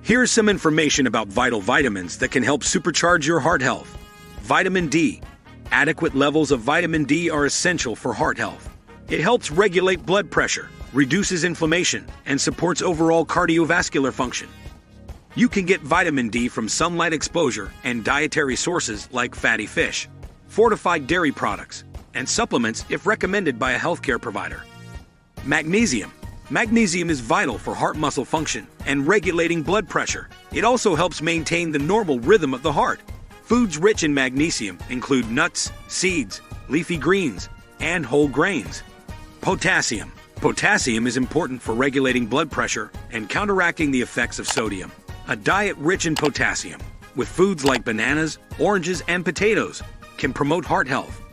Here's some information about vital vitamins that can help supercharge your heart health. Vitamin D. Adequate levels of vitamin D are essential for heart health. It helps regulate blood pressure, reduces inflammation, and supports overall cardiovascular function. You can get vitamin D from sunlight exposure and dietary sources like fatty fish, fortified dairy products, and supplements if recommended by a healthcare provider. Magnesium. Magnesium is vital for heart muscle function and regulating blood pressure. It also helps maintain the normal rhythm of the heart. Foods rich in magnesium include nuts, seeds, leafy greens, and whole grains. Potassium. Potassium is important for regulating blood pressure and counteracting the effects of sodium. A diet rich in potassium, with foods like bananas, oranges, and potatoes, can promote heart health.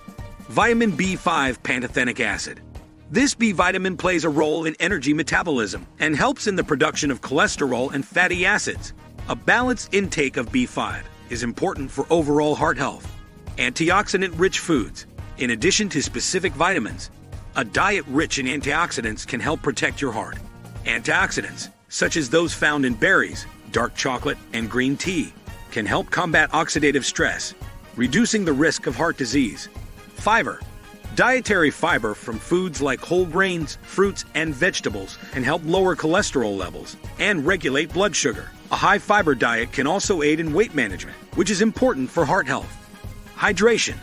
Vitamin B5 pantothenic acid. This B vitamin plays a role in energy metabolism and helps in the production of cholesterol and fatty acids. A balanced intake of B5 is important for overall heart health. Antioxidant-rich foods. In addition to specific vitamins, a diet rich in antioxidants can help protect your heart. Antioxidants, such as those found in berries, dark chocolate, and green tea, can help combat oxidative stress, reducing the risk of heart disease. Fiber. Dietary fiber from foods like whole grains, fruits, and vegetables can help lower cholesterol levels and regulate blood sugar. A high-fiber diet can also aid in weight management, which is important for heart health. Hydration.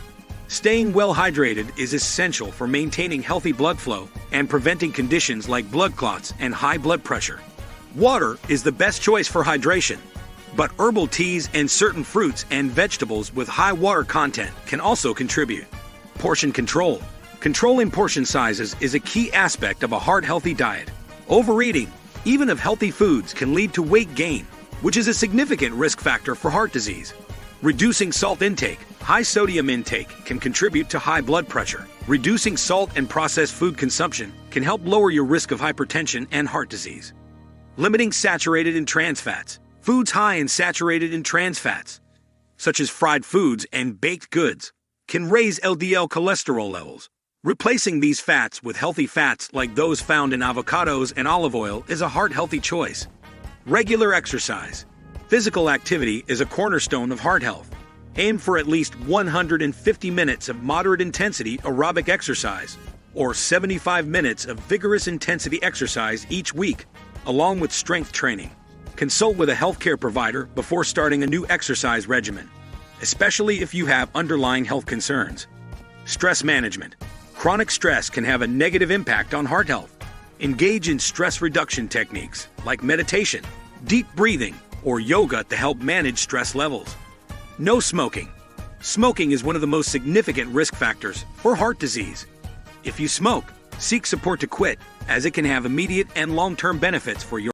Staying well hydrated is essential for maintaining healthy blood flow and preventing conditions like blood clots and high blood pressure. Water is the best choice for hydration, but herbal teas and certain fruits and vegetables with high water content can also contribute. Portion control. Controlling portion sizes is a key aspect of a heart-healthy diet. Overeating, even of healthy foods, can lead to weight gain, which is a significant risk factor for heart disease. Reducing salt intake. High sodium intake can contribute to high blood pressure. Reducing salt and processed food consumption can help lower your risk of hypertension and heart disease. Limiting saturated and trans fats. Foods high in saturated and trans fats, such as fried foods and baked goods, can raise LDL cholesterol levels. Replacing these fats with healthy fats like those found in avocados and olive oil is a heart-healthy choice. Regular exercise. Physical activity is a cornerstone of heart health. Aim for at least 150 minutes of moderate-intensity aerobic exercise, or 75 minutes of vigorous intensity exercise each week, along with strength training. Consult with a healthcare provider before starting a new exercise regimen, especially if you have underlying health concerns. Stress management. Chronic stress can have a negative impact on heart health. Engage in stress reduction techniques like meditation, deep breathing, or yoga to help manage stress levels. No smoking. Smoking is one of the most significant risk factors for heart disease. If you smoke, seek support to quit, as it can have immediate and long-term benefits for your